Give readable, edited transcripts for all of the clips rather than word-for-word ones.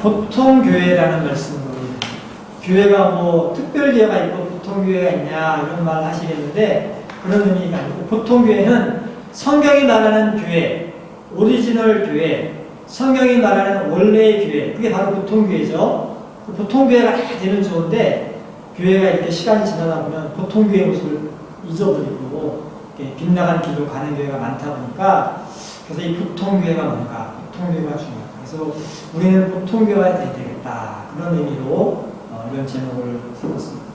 보통 교회라는 말씀으로 교회가 뭐 특별 교회가 있고 보통 교회가 있냐 이런 말 하시겠는데 그런 의미가 아니고 보통 교회는 성경이 말하는 교회, 오리지널 교회, 성경이 말하는 원래의 교회, 그게 바로 보통 교회죠. 보통 교회가 다 되면 좋은데 교회가 이렇게 시간이 지나다 보면 보통 교회 모습을 잊어버리고 빗나간 길로 가는 교회가 많다 보니까 그래서 이 보통 교회가 뭔가, 보통 교회가 중요하다. 그래서 우리는 보통 교회가 돼야 되겠다. 그런 의미로 이런 제목을 세웠습니다.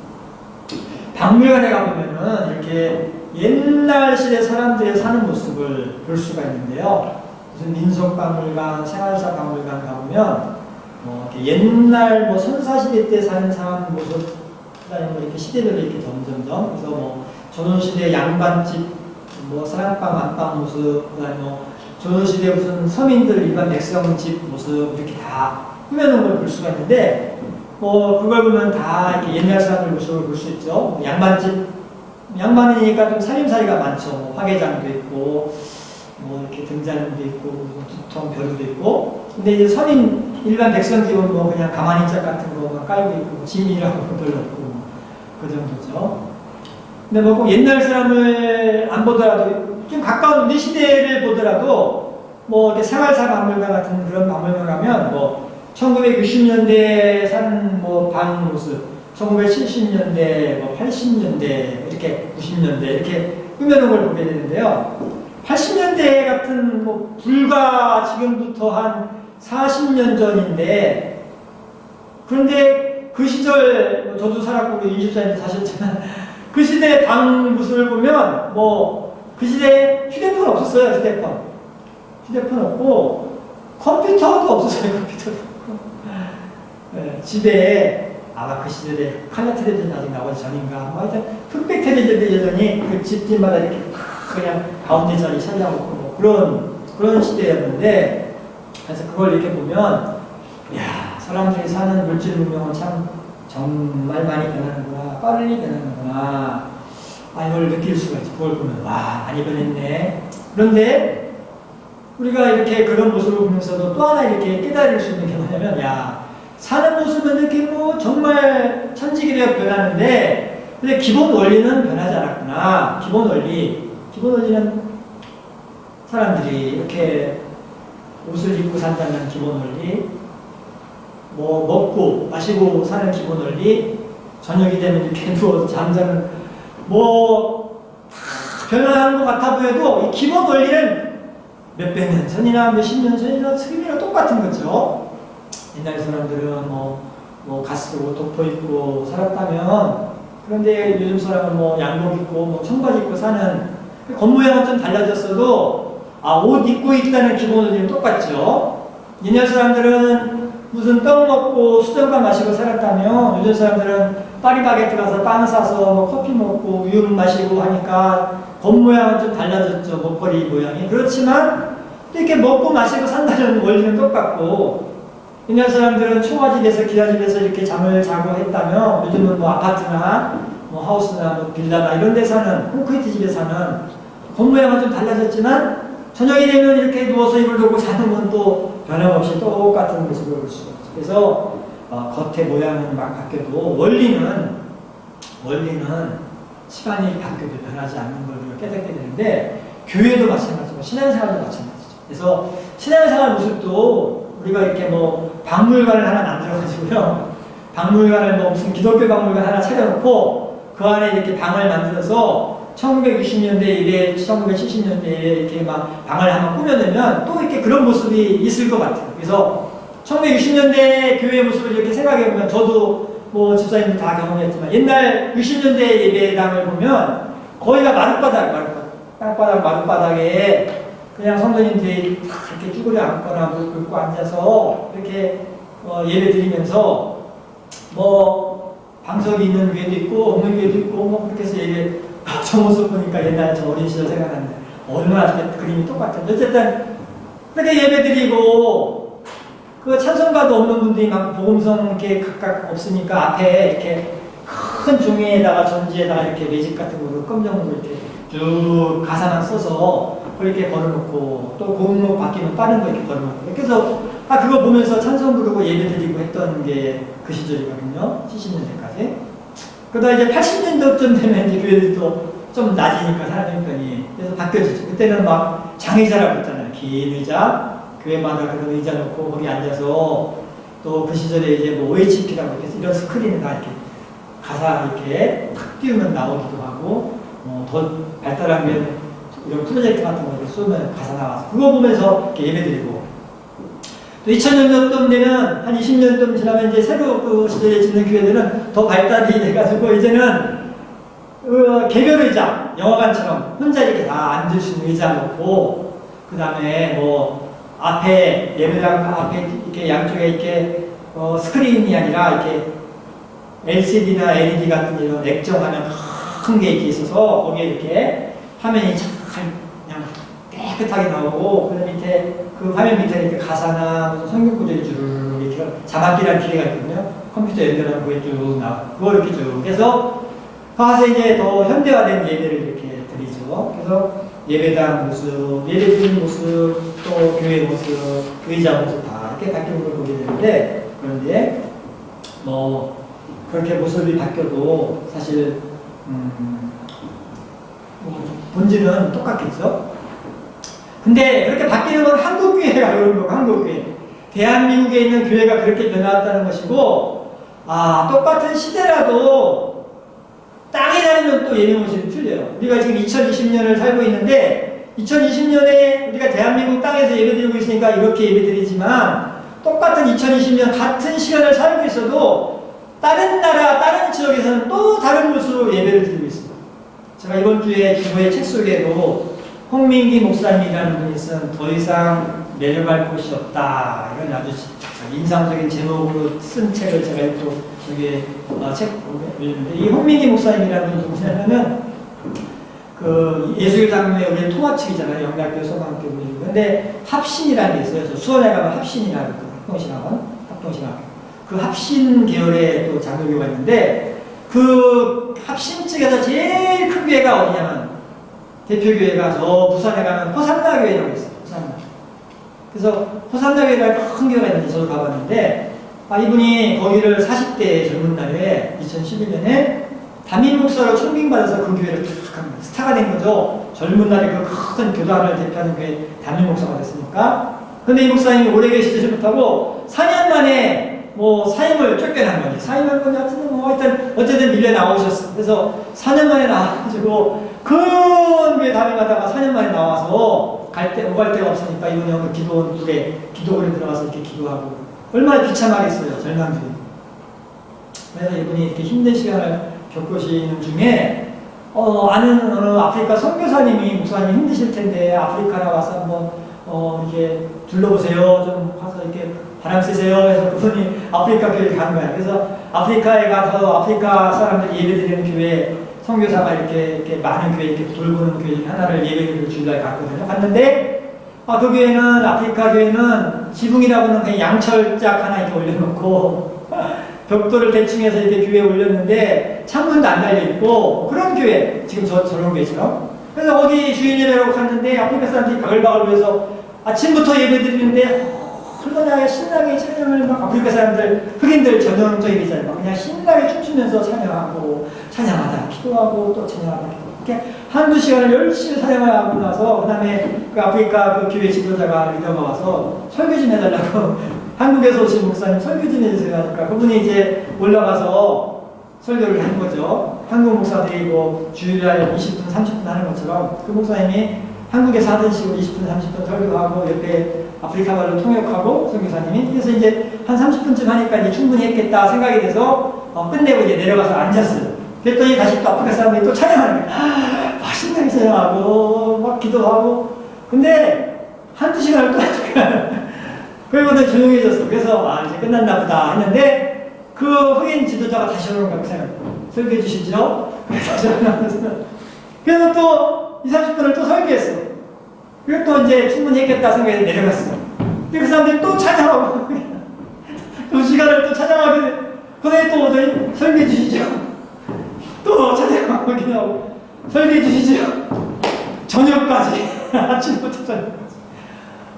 박물관에 가보면은 이렇게 옛날 시대 사람들의 사는 모습을 볼 수가 있는데요. 무슨 민속박물관, 생활사 박물관 가보면 옛날 뭐 선사시대 때 사는 사람 모습, 그다음에 뭐 이렇게 시대별로 이렇게 점점점, 그래서 뭐 조선시대 양반집, 뭐 사랑방, 안방 모습, 그다음에 뭐 조선시대 무슨 서민들 일반 백성집 모습 이렇게 다 꾸며놓은 걸 볼 수가 있는데 뭐 그걸 보면 다 이렇게 옛날 사람들 모습을 볼 수 있죠. 양반집, 양반이니까 좀 살림살이가 많죠. 뭐 화개장도 있고, 뭐 이렇게 등잔도 있고, 두통 벼루도 있고. 근데 이제 서민 일반 백성집은 뭐 그냥 가만히 짝 같은 거 깔고 있고, 짐이라고 별로 없고, 그 정도죠. 근데 뭐 꼭 옛날 사람을 안 보더라도 좀 가까운 우리 시대를 보더라도 뭐 이렇게 생활사 박물관 같은 그런 박물관 가면 뭐 1960년대에 산 뭐 방 모습, 1970년대, 뭐 80년대, 이렇게 90년대 이렇게 꾸며놓은 걸 보게 되는데요. 80년대 같은 뭐 불과 지금부터 한 40년 전인데 그런데 그 시절 저도 살았고 우리 이집사님도 사셨지만 그 시대 방 모습을 보면 뭐 그 시대에 휴대폰 없었어요. 휴대폰 없고 컴퓨터도 없었어요. 컴퓨터도. 네, 집에 아마 그 시절에 칼라 텔레비전 아직 나오기 전인가 뭐 하여튼 흑백 텔레비전도 여전히 그 집집마다 이렇게 그냥 가운데 자리 차지하고 뭐 그런 시대였는데 그래서 그걸 이렇게 보면 야 사람들이 사는 물질 문명은 참 정말 많이 변하는구나, 빨리 변하는구나. 이걸 느낄 수가 있죠. 그걸 보면 와 많이 변했네. 그런데 우리가 이렇게 그런 모습을 보면서도 또 하나 이렇게 깨달을 수 있는 게 뭐냐면 야 사는 모습은 이렇게 뭐 정말 천지기가 변하는데 근데 기본 원리는 변하지 않았구나. 기본 원리는 사람들이 이렇게 옷을 입고 산다는 기본 원리, 뭐 먹고 마시고 사는 기본 원리, 저녁이 되면 이렇게 누워서 잠자는 뭐 변화한 것 같아 보여도 이 기본 원리는 몇백 년 전이나 몇십 년 전이나 지금이랑 똑같은 거죠. 옛날 사람들은 뭐 가스고 독포 입고 살았다면 그런데 요즘 사람은 뭐 양복 입고 뭐 청바지 입고 사는 겉모양은 좀 달라졌어도 옷 입고 있다는 기본 원리는 똑같죠. 옛날 사람들은 무슨 떡 먹고 수정과 마시고 살았다면 요즘 사람들은 파리바게뜨 가서 빵 사서 뭐 커피 먹고 우유 마시고 하니까 겉모양은 좀 달라졌죠. 먹거리 모양이. 그렇지만 이렇게 먹고 마시고 산다는 원리는 똑같고 옛날 사람들은 초가집에서 기와집에서 이렇게 잠을 자고 했다면 요즘은 뭐 아파트나 뭐 하우스나 뭐 빌라나 이런 데 사는 콘크리트 집에 사는 겉모양은 좀 달라졌지만 저녁이 되면 이렇게 누워서 이불 덮고 자는 건 또 변함없이 똑같은 모습을 볼 수가 있죠. 그래서 겉의 모양은 막 바뀌어도 원리는 시간이 바뀌어도 변하지 않는 걸 우리가 깨닫게 되는데 교회도 마찬가지고 신앙생활도 마찬가지죠. 그래서 신앙생활 모습도 우리가 이렇게 뭐 박물관을 하나 만들어가지고요. 박물관을 뭐 무슨 기독교 박물관 하나 차려놓고 그 안에 이렇게 방을 만들어서 1960년대 이래 1970년대에 이렇게 막 방을 한번 꾸며내면 또 이렇게 그런 모습이 있을 것 같아요. 그래서 1960년대 교회 모습을 이렇게 생각해보면 저도 뭐 집사님들 다 경험했지만 옛날 60년대 예배당을 보면 거기가 땅바닥 마룻바닥에 그냥 성도님들이 이렇게 쭈그려 앉거나 무릎 꿇고 앉아서 이렇게 예배 드리면서 뭐 방석이 있는 교회도 있고 없는 교회도 있고 뭐 그렇게 해서 예배 저 모습 보니까 옛날 저 어린 시절 생각나는데 얼마나 그림이 똑같아요. 어쨌든 그렇게 예배 드리고 그 찬송가도 없는 분들이 막 복음성 이렇게 각각 없으니까 앞에 이렇게 큰 종이에다가 전지에다가 이렇게 매직 같은 거로 검정으로 이렇게 쭉 가사만 써서 그렇게 걸어놓고 또 곡목 바뀌면 빠른 거 이렇게 걸어놓고 그래서 그거 보면서 찬송 부르고 예배 드리고 했던 게 그 시절이거든요. 70년대까지. 그러다 이제 80년대쯤 되면 이제 교회들이 또 좀 낮으니까 사람 형편이. 그래서 바뀌어지죠. 그때는 막 장의자라고 했잖아요. 긴 의자, 교회마다 그런 의자 놓고 거기 앉아서 또 그 시절에 이제 뭐 OHP라고 해서 이런 스크린에 다 이렇게 가사 이렇게 탁 띄우면 나오기도 하고, 더 발달한 게 이런 프로젝트 같은 거를 쏘면 가사 나와서 그거 보면서 이렇게 예배드리고, 또 2000년쯤 되면 한 20년쯤 지나면 이제 새로 그 시대에 짓는 교회들은 더 발달이 돼가지고 이제는 개별 의자, 영화관처럼 혼자 이렇게 다 앉을 수 있는 의자 놓고, 그 다음에 뭐 앞에 예배당 앞에 이렇게 양쪽에 이렇게 스크린이 아니라 이렇게 LCD나 LED 같은 이런 액정화면 큰 게 이렇게 있어서 거기에 이렇게 화면이 잘 그냥 깨끗하게 나오고, 그 밑에 그 화면 밑에 이렇게 가사나 무슨 성경 구절이 쭉 이렇게 자막기라는 기계가 있거든요. 컴퓨터 연결하면 그게 쭉 나와. 그걸 이렇게 쭉 해서 가서 이제 더 현대화된 예배를 이렇게 드리죠. 그래서 예배당 모습, 예배 드리는 모습, 또 교회 모습, 의자 모습 다 이렇게 바뀌는 걸 보게 되는데, 그런데 뭐 그렇게 모습이 바뀌어도 사실 본질은 똑같겠죠. 근데 그렇게 바뀌는 건 한국교회가 그런 거고, 한국교회. 대한민국에 있는 교회가 그렇게 변화했다는 것이고, 똑같은 시대라도 땅에 다니면 또 예배 모습이 틀려요. 우리가 지금 2020년을 살고 있는데 2020년에 우리가 대한민국 땅에서 예배드리고 있으니까 이렇게 예배드리지만, 똑같은 2020년 같은 시간을 살고 있어도 다른 나라, 다른 지역에서는 또 다른 모습으로 예배를 드리고 있습니다. 제가 이번 주에 기도의 책 속에도 홍민기 목사님이라는 분이 쓴 더 이상 내려갈 곳이 없다, 이런 아주 인상적인 제목으로 쓴 책을 제가 또 여기에 책 올렸는데, 이 홍민기 목사님이라는 분이 누구냐면 그 예수교장로의 우리 통합측이잖아요. 영락교, 소방학교 우리. 근데 합신이라는 게 있어요. 수원에 가면 합신이라고 합동신학원. 그 합신 계열의 또 장로교가 있는데, 그 합신 측에서 제일 큰 교회가 어디냐면 대표교회가 저 부산에 가면 호산나 교회라고 있어요. 호산나. 그래서 호산나 교회가 큰 교회가 있는데 저도 가봤는데, 이분이 거기를 40대 젊은 날에 2011년에 담임 목사로 청빙받아서 그 교회를 탁 합니다. 스타가 된 거죠. 젊은 날에 그 큰 교단을 대표하는 교회 담임 목사가 됐으니까. 근데 이 목사님이 오래 계시지 못하고 4년 만에 뭐 사임을 쫓겨난 거지. 사임한 거냐, 하여튼 어쨌든 밀려 나오셨어. 그래서 4년 만에 나와가지고 큰 교회 담임하다가 4년 만에 나와서 오갈 데가 없으니까 이분이 여기 기도원에 들어가서 이렇게 기도하고, 얼마나 비참하겠어요, 절망들이. 그래서 이분이 이렇게 힘든 시간을 겪으시는 중에 아는 어느 아프리카 선교사님이, 목사님 힘드실 텐데 아프리카나 와서 한번 이렇게 둘러보세요, 좀 가서 이렇게 바람 쐬세요 해서 그분이 아프리카 교회를 간 거야. 그래서 아프리카에 가서 아프리카 사람들 예배드리는 교회 선교사가 이렇게 많은 교회 이렇게 돌보는 교회 하나를 예배드리러 주일날 갔거든요. 갔는데 그 교회는, 아프리카 교회는 지붕이라고는 그냥 양철짝 하나 이렇게 올려놓고 벽돌을 대충 해서 이렇게 교회에 올렸는데 창문도 안 달려있고, 그런 교회, 지금 저런 교회처럼. 그래서 거기 주일 예배라고 갔는데 아프리카 사람들이 바글바글 위해서 아침부터 예배 드리는데 얼마나 신나게 찬양을 막, 아프리카 사람들, 흑인들 전형적인 예배잖아요. 그냥 신나게 춤추면서 찬양하고, 찬양하다 기도하고 또 찬양하다 기도하고, 이렇게 한두 시간을 열심히 찬양하고 나서 그 다음에 그 아프리카 그 교회 지도자가 리더가 와서 설교 좀 해달라고 한국에서 오신 목사님 설교 좀 해주세요 하니까, 그분이 이제 올라가서 설교를 한 거죠. 한국 목사들이 뭐 주일날 20분, 30분 하는 것처럼 그 목사님이 한국에서 하던 식으로 20분, 30분 설교하고 옆에 아프리카 말로 통역하고 선교사님이. 그래서 이제 한 30분쯤 하니까 이제 충분히 했겠다 생각이 돼서 끝내고 이제 내려가서 앉았어요. 그랬더니 다시 또 아프리카 사람들이 또 찬양하는 거예요. 신나게 찬양하고 막 기도하고. 근데 한두 시간을 또 하니까 그리고는 조용해졌어. 그래서 이제 끝났나 보다 했는데, 그 흑인 지도자가 다시 오는 거야. 설교해 주시죠? 그래서 또 20, 30분을 또 설교했어. 그리고 또 이제 충분히 했겠다 생각해서 내려갔어. 근데 그 사람들이 또 찬양하고 또 시간을 또 찬양하게, 그다음에 또 오더니 설교해 주시죠. 또 찬양하고 기도하고 설교해 주시죠. 저녁까지 아침부터 저녁까지.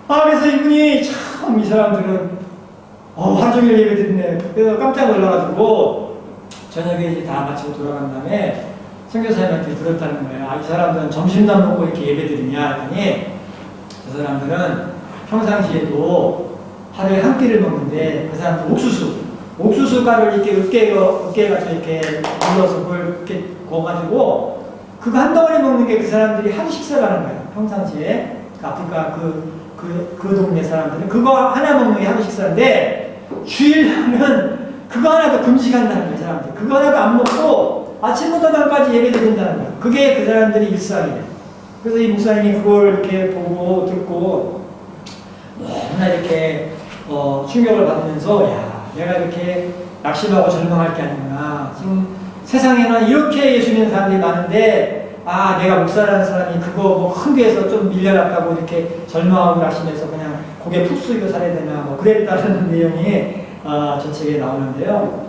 그래서 이분이 참, 이 사람들은 하루 종일 예배 드리네. 그래서 깜짝 놀라가지고 저녁에 이제 다 마치고 돌아간 다음에 선교사님한테 들었다는 거예요. 이 사람들은 점심도 안 먹고 이렇게 예배 드리냐 했더니 저 사람들은 평상시에도 하루에 한 끼를 먹는데 그 사람들 옥수수 가루를 이렇게 으깨가지고 이렇게 눌러서 그걸 이렇게 구워가지고 그거 한 덩어리 먹는 게 그 사람들이 하루 식사라는 거예요. 평상시에 아프리카 그 동네 사람들은 그거 하나 먹는 게 하루 식사인데 주일날은 그거 하나도 금식한다는 거예요. 사람들 그거 하나도 안 먹고 아침부터 밤까지 예배 드린다는 거예요. 그게 그 사람들이 일상이에요. 그래서 이 목사님이 그걸 이렇게 보고 듣고 너무나 이렇게 충격을 받으면서 내가 이렇게 낙심하고 절망할 게 아니구나. 지금 세상에는 이렇게 예수 믿는 사람들이 많은데 내가 목사라는 사람이 그거 뭐 큰 교회에서 좀 밀려났다고 이렇게 절망하고 낙심해서 그냥 고개 푹 숙이고 살아야 되나 그랬다는 내용이 저 책에 나오는데요.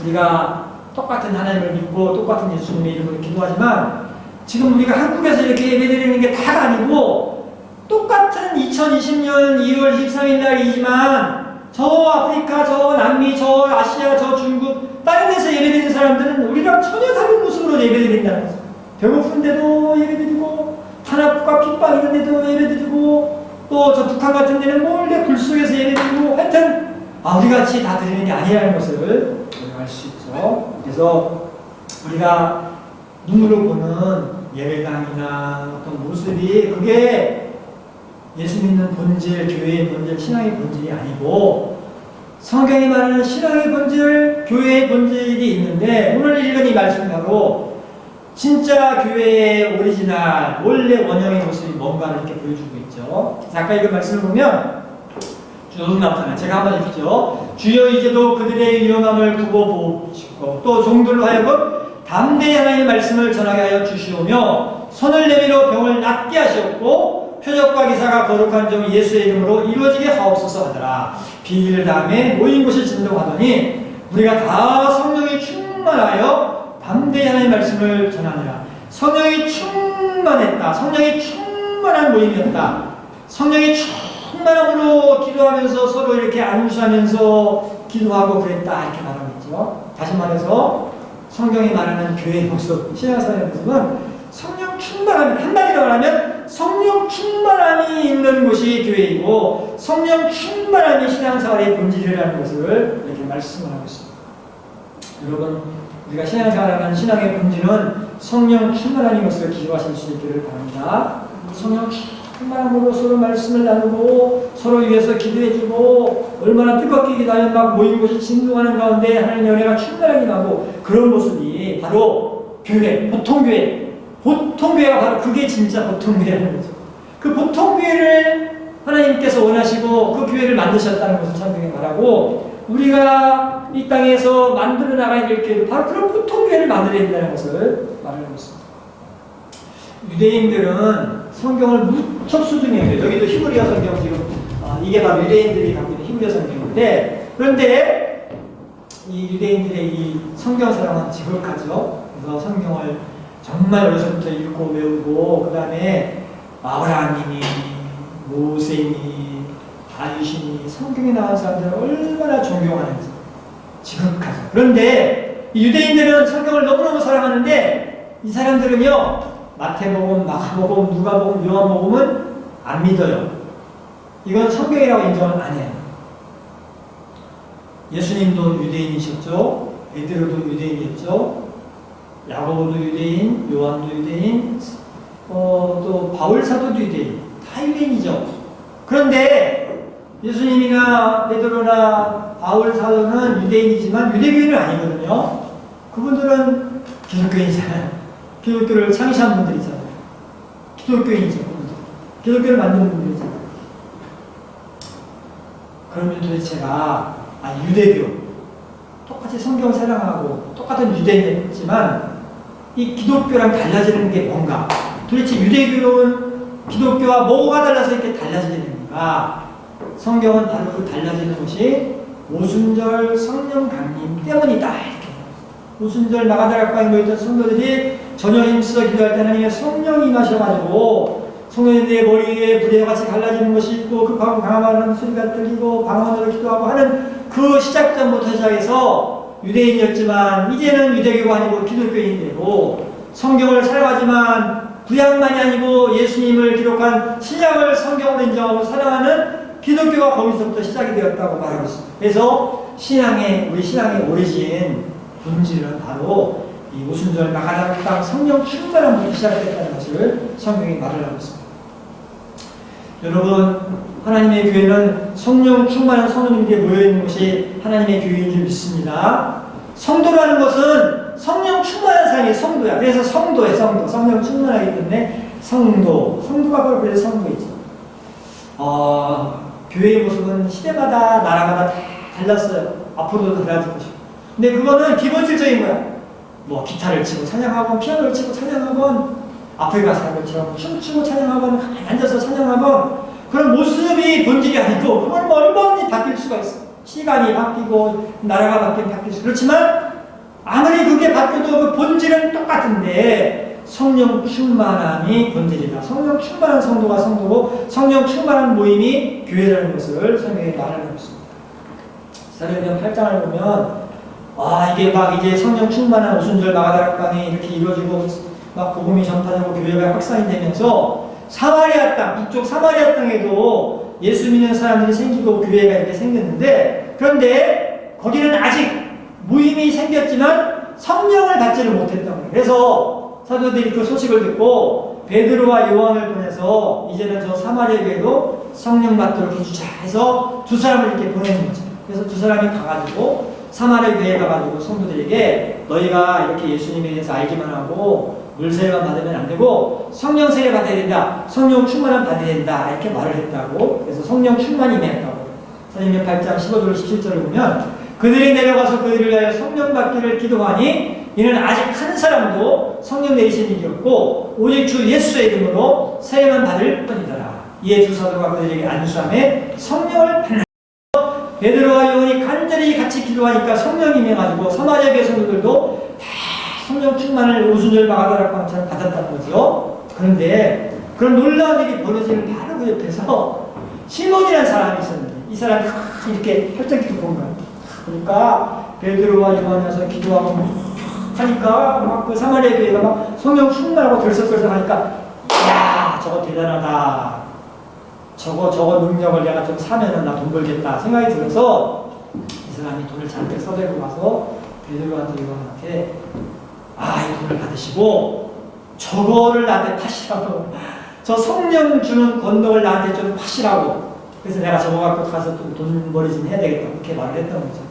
우리가 똑같은 하나님을 믿고 똑같은 예수님의 이름으로 기도하지만 지금 우리가 한국에서 이렇게 예배드리는 게 다가 아니고 똑같은 2020년 2월 23일 날이지만 저 아프리카, 저 남미, 저 아시아, 저 중국 다른 데서 예배드리는 사람들은 우리랑 전혀 다른 모습으로 예배드린다는 거죠. 배고픈데도 예배드리고 탄압과 핍박 이런 데도 예배드리고 또 저 북한 같은 데는 몰래 굴 속에서 예배드리고 하여튼 우리 같이 다 드리는 게 아니라는 것을 우리가 알 수 있죠. 그래서 우리가 눈으로 보는 예배당이나 어떤 모습이 그게 예수 믿는 본질, 교회의 본질, 신앙의 본질이 아니고 성경이 말하는 신앙의 본질, 교회의 본질이 있는데 오늘 읽은 이 말씀 바로 진짜 교회의 오리지널, 원래 원형의 모습이 뭔가를 이렇게 보여주고 있죠. 아까 읽은 말씀을 보면 쭉 나타나요. 제가 한번 읽죠. 주여 이제도 그들의 위험함을 두고 보시고 또 종들로 하여금 담대히 하나님의 말씀을 전하게 하여 주시오며 손을 내밀어 병을 낫게 하시었고 표적과 기사가 거룩한 종 예수의 이름으로 이루어지게 하옵소서 하더라. 비밀 다음에 모인 곳이 진동하더니 우리가 다 성령이 충만하여 담대히 하나님의 말씀을 전하느라. 성령이 충만했다. 성령이 충만한 모임이었다. 성령이 충만함으로 기도하면서 서로 이렇게 안수하면서 기도하고 그랬다 이렇게 말하고 있죠. 다시 말해서 성경이 말하는 교회의 모습, 신앙생활의 모습은 성령 충만함, 한마디로 말하면 성령 충만함이 있는 곳이 교회이고 성령 충만함이 신앙생활의 본질이라는 것을 이렇게 말씀을 하고 있습니다. 여러분, 우리가 신앙생활하는 신앙의 본질은 성령 충만함인 것을 기억하실 수 있기를 바랍니다. 성령 충만함으로 서로 말씀을 나누고 서로 위해서 기도해주고 얼마나 뜨겁게 기도하면 막 모인 곳이 진동하는 가운데 하나님의 은혜가 충만하게 나고 그런 모습이 바로 교회, 보통교회가 바로 그게 진짜 보통교회라는 거죠. 그 보통교회를 하나님께서 원하시고 그 교회를 만드셨다는 것을 성경에 말하고 우리가 이 땅에서 만들어 나가야 될 교회도 바로 그런 보통교회를 만들어야 된다는 것을 말하고 있습니다. 유대인들은 성경을 무척 수중해요. 여기도 히브리어 성경 지금 이게 바로 유대인들이 갖고 있는 히브리어 성경인데 그런데 이 유대인들의 이 성경 사랑은 지극하죠. 그래서 성경을 정말 어려서부터 읽고 외우고 그 다음에 아브라함님이 모세니 다윗이니 성경에 나온 사람들을 얼마나 존경하는지 지극하죠. 그런데 이 유대인들은 성경을 너무너무 사랑하는데 이 사람들은요 마태복음, 마가복음, 누가복음, 요한복음은 안 믿어요. 이건 성경이라고 인정을 안 해요. 예수님도 유대인이셨죠. 베드로도 유대인이었죠. 야고보도 유대인, 요한도 유대인, 또 바울 사도도 유대인. 다 유대인이죠. 그런데 예수님이나 베드로나 바울 사도는 유대인이지만 유대교인은 아니거든요. 그분들은 기독교인이잖아요. 기독교를 창시한 분들이잖아요. 기독교인이죠. 기독교를 만든 분들이잖아요. 그러면 도대체가 유대교 똑같이 성경 사랑하고 똑같은 유대인이지만 이 기독교랑 달라지는 게 뭔가? 도대체 유대교는 기독교와 뭐가 달라서 이렇게 달라지게 됩니까? 성경은 바로 그 달라지는 것이 오순절 성령 강림 때문이다. 이렇게. 오순절 마가다락방에 모였던 성도들이 저녁 힘써 기도할 때 하나님의 성령이 임하셔가지고 성도님들의 머리에 불에 같이 갈라지는 것이 있고 급하고 강함하는 소리가 들리고 방언으로 기도하고 하는 그 시작점부터 시작해서 유대인이었지만 이제는 유대교가 아니고 기독교인이 되고 성경을 사랑하지만 구약만이 아니고 예수님을 기록한 신약을 성경으로 인정하고 사랑하는 기독교가 거기서부터 시작이 되었다고 말하고 있습니다. 그래서 우리 신앙의 오리진 본질은 바로 이 오순절 마가다락 땅 성령 충만함부터 시작됐다는 것을 성경이 말을 하고 있습니다. 여러분, 하나님의 교회는 성령 충만한 성도님들이 모여있는 것이 하나님의 교회인 줄 믿습니다. 성도라는 것은 성령 충만한 사람이 성도야. 그래서 성도에 성령 충만하기 때문에 성도가 바로 그래서 성도이죠. 교회의 모습은 시대마다 나라마다 다 달랐어요. 앞으로도 달라질 것이고. 근데 그거는 기본질적인 거야. 뭐 기타를 치고 찬양하건 피아노를 치고 찬양하건 아프리카 사람들처럼 춤추고 찬양하건 가만히 앉아서 찬양하건 그런 모습이 본질이 아니고 그건 뭐 얼마든지 바뀔 수가 있어. 시간이 바뀌고 나라가 바뀔 수. 그렇지만 아무리 그게 바뀌어도 그 본질은 똑같은데 성령 충만함이 본질이다. 성령 충만한 성도가 성도고 성령 충만한 모임이 교회라는 것을 성경에 말하고 있습니다. 사도행전 8장을 보면 이게 막 이제 성령 충만한 오순절 마가다락방이 이렇게 이루어지고 막 복음이 전파되고 교회가 확산이 되면서 사마리아 땅, 북쪽 사마리아 땅에도 예수 믿는 사람들이 생기고 교회가 이렇게 생겼는데 그런데 거기는 아직 모임이 생겼지만 성령을 받지를 못했던 거예요. 그래서 사도들이 그 소식을 듣고 베드로와 요한을 보내서 이제는 저 사마리아 교회도 성령 받도록 해주자 해서 두 사람을 이렇게 보내는 거죠. 그래서 두 사람이 가가지고 사마리아 교회에 가가지고 성도들에게 너희가 이렇게 예수님에 대해서 알기만 하고 물세례만 받으면 안 되고 성령 세례 받아야 된다. 성령 충만함 받아야 된다. 이렇게 말을 했다고. 그래서 성령 충만이 임했다고. 사도행전 8장 15절 17절을 보면 그들이 내려가서 그들을 위하여 성령 받기를 기도하니 이는 아직 한 사람도 성령 내리신 일이 없고 오직 주 예수의 이름으로 세례만 받을 뿐이더라. 이에 두 사도가 그들에게 안수함에 성령을 받는 베드로와 요한이 간절히 같이 기도하니까 성령이 임해가지고 사마리아 교회 성도들도 다 성령 충만을 오순절 마가다락방처럼 받았다는 거죠. 그런데 그런 놀라운 일이 벌어지는 바로 그 옆에서 시몬이라는 사람이 있었는데 이 사람이 이렇게 혈장 기도 본 거예요. 그러니까 베드로와 요한이 와서 기도하고 하니까 막 그 사마리아 교회가 막 성령 충만하고 들썩들썩 하니까 야 저거 대단하다. 저거 능력을 내가 좀 사면은 나 돈 벌겠다 생각이 들어서 이 사람이 돈을 잔뜩 써들고 가서 베드로한테 요한한테 이 돈을 받으시고 저거를 나한테 파시라고 저 성령 주는 권능을 나한테 좀 파시라고 그래서 내가 저거 갖고 가서 또 돈벌이 좀 해야 되겠다 그렇게 말을 했던 거죠.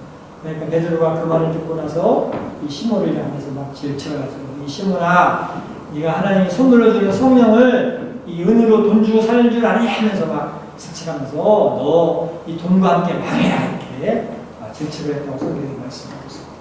그러니까 베드로가 그 말을 듣고 나서 이 시몬을 향해서 막 질책해가지고 이 시몬아 네가 하나님이 선물로 주는 성령을 이 은으로 돈 주고 살 줄 아니 하면서 막 질책하면서 너 이 돈과 함께 망해라 이렇게 질책을 했다고 성경이 말씀하고 있습니다.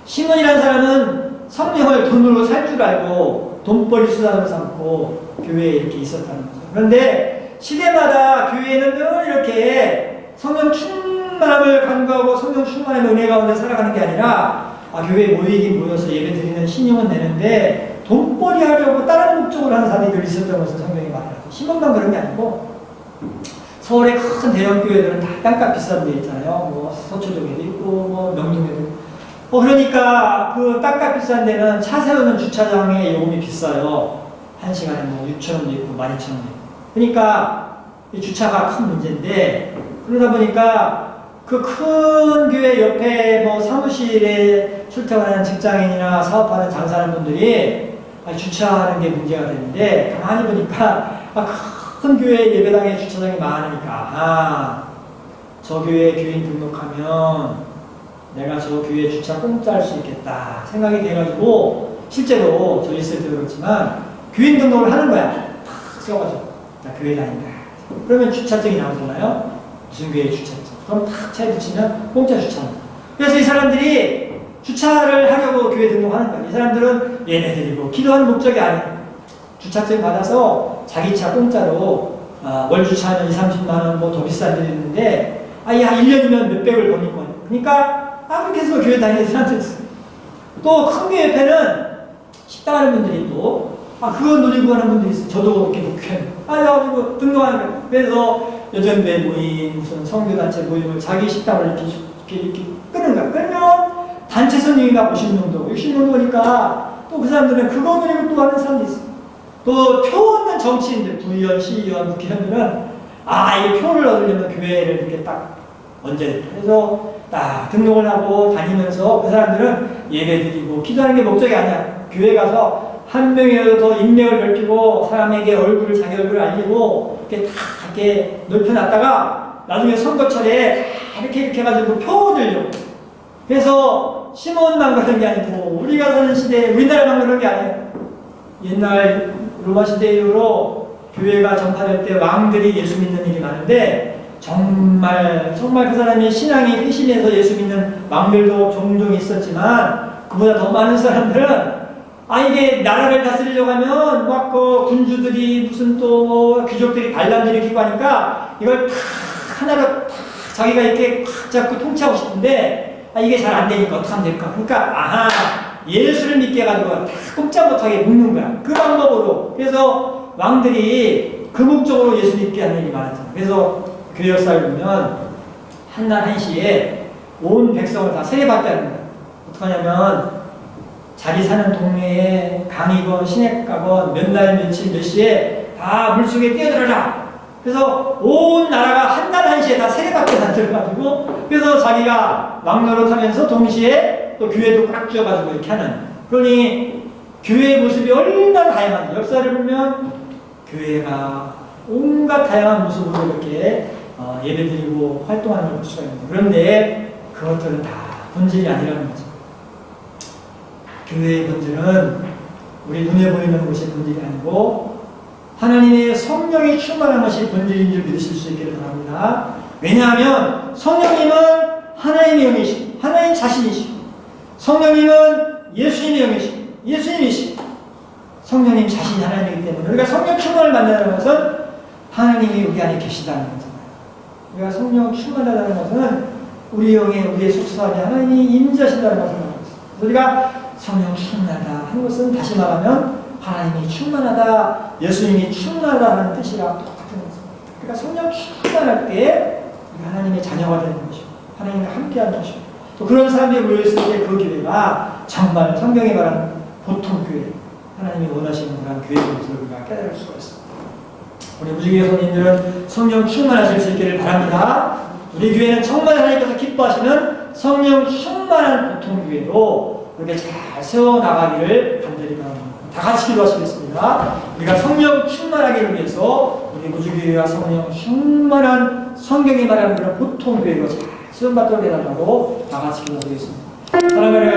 시몬이라는 사람은 성령을 돈으로 살 줄 알고 돈벌이 수단으로 삼고 교회에 이렇게 있었다는 거죠. 그런데 시대마다 교회는 늘 이렇게 성령 충만함을 간구하고 성령 충만함의 은혜 가운데 살아가는 게 아니라 교회에 모여서 예배 드리는 신용은 내는데 돈벌이 하려고 다른 목적으로 하는 사람들이 있었던 것을 성경이 말하죠. 시몬만 그런 게 아니고 서울의 큰 대형 교회들은 다 땅값 비싼 데 있잖아요. 뭐 서초동에도 있고 뭐 명동에도 있고 그러니까 그 땅값 비싼 데는 차 세우는 주차장의 요금이 비싸요. 1시간에 뭐 6,000원도 있고 12,000원도 있고 그러니까 이 주차가 큰 문제인데 그러다 보니까 그 큰 교회 옆에 뭐 사무실에 출퇴근하는 직장인이나 사업하는 장사하는 분들이 주차하는 게 문제가 되는데 가만히 보니까 큰 교회 예배당에 주차장이 많으니까 저 교회에 교인 등록하면 내가 저 교회 주차 공짜 할 수 있겠다 생각이 돼가지고 실제로 저 있을 때 그렇지만 교인 등록을 하는 거야. 탁 써가지고 나 교회 다닌다. 그러면 주차증이 나오잖아요. 무슨 교회 주차증. 그럼 탁 차에 붙이면 공짜 주차. 그래서 이 사람들이 주차를 하려고 교회 등록하는 거야. 이 사람들은 예배 드리고 기도하는 목적이 아니야. 주차증 받아서 자기 차 공짜로 월 주차하면 20-30만원 뭐 더 비싼 데도 있는데 한 1년이면 몇백을 버니까 그러니까 그렇게 해서 교회 다니는 사람들 있어요. 또 큰 교회 옆에는 식당하는 분들이 또 그거 누리고 하는 분들이 있어요. 저도 이렇게 목회하는. 그래가지고 등록하는 거예요. 그래서 여전대 모임, 무슨 성교단체 모임을 자기 식당을 이렇게 끄는 거야. 끌면 단체 손님이가 50명도, 60명도니까 또 그 사람들은 그거 누리고 또 하는 사람도 있어요. 또 표 얻는 정치인들, 부의원, 시의원, 국회의원들은 이 표를 얻으려면 교회를 이렇게 딱 얹어야 돼. 그래서 딱 등록을 하고 다니면서 그 사람들은 예배드리고 기도하는 게 목적이 아니야. 교회 가서 한 명이라도 더 인맥을 넓히고 사람에게 자기 얼굴을 알리고 이렇게 다 이렇게 넓혀놨다가 나중에 선거철에 다 이렇게 해가지고 표 얻으려고. 그래서 시몬만 그런 게 아니고 우리가 사는 시대에 우리나라만 그런 게 아니에요. 옛날 로마 시대 이후로 교회가 전파될 때 왕들이 예수 믿는 일이 많은데 정말 그 사람이 신앙이 회심해서 예수 믿는 왕들도 종종 있었지만 그보다 더 많은 사람들은 이게 나라를 다스리려고 하면 막 그 군주들이 무슨 또 귀족들이 반란 일으키고 하니까 이걸 다 하나로 다 자기가 이렇게 꽉 잡고 통치하고 싶은데 이게 잘 안 되니까 어떻게 하면 될까? 그러니까 예수를 믿게 해가지고 다 꼼짝 못하게 묶는 거야. 그 방법으로. 그래서 왕들이 그 목적으로 예수 믿게 하는 일이 많았잖아. 그래서 교회 역사를 보면 한날 한시에 온 백성을 다 세례받게 하는 거야. 어떻게 하냐면 자기 사는 동네에 강이건 시냇가건 몇 날 며칠 몇 시에 다 물속에 뛰어들어라. 그래서 온 나라가 한날 한시에 다 세례받게 만들어가지고 그래서 자기가 왕노릇하면서 동시에 또 교회도 꽉 쥐어가지고 이렇게 하는. 그러니 교회의 모습이 얼마나 다양한지 역사를 보면 교회가 온갖 다양한 모습으로 이렇게 예배드리고 활동하는 걸 볼 수가 있는데 그런데 그것들은 다 본질이 아니라는 거죠. 교회의 본질은 우리 눈에 보이는 것이 본질이 아니고 하나님의 성령이 충만한 것이 본질인 줄 믿으실 수 있기를 바랍니다. 왜냐하면 성령님은 하나님의 영이시고 하나님 자신이시고 성령님은 예수님의 영이시고 예수님이시고 성령님 자신이 하나님이기 때문에 우리가 성령 충만을 만나는 것은 하나님이 우리 안에 계시다는 거잖아요. 우리가 성령 충만하다는 것은 우리 영에 우리의 속사 안에 하나님이 임재하신다는 것을 말하고 있습니다. 우리가 성령 충만하다 하는 것은 다시 말하면 하나님이 충만하다, 예수님이 충만하다 하는 뜻이랑 똑같은 것입니다. 그러니까 성령 충만할 때 우리가 하나님의 자녀가 되는 것이고 하나님과 함께하는 것이고 또 그런 사람들이 모여있을 때 그 교회가 정말 성경이 말하는 보통 교회, 하나님이 원하시는 그런 교회의 모습을 우리가 깨달을 수가 있습니다. 우리 무지개 성인들은 성령 충만하실 수 있기를 바랍니다. 우리 교회는 정말 하나님께서 기뻐하시는 성령 충만한 보통 교회로 이렇게 잘 세워나가기를 간절히 바랍니다. 다 같이 기도하시겠습니다. 우리가 성령 충만하기를 위해서 우리 무지개교회가 성령 충만한 성경이 말하는 그런 보통 교회가 잘 세움받도록 해달라고 다 같이 기도하겠습니다. 사랑하는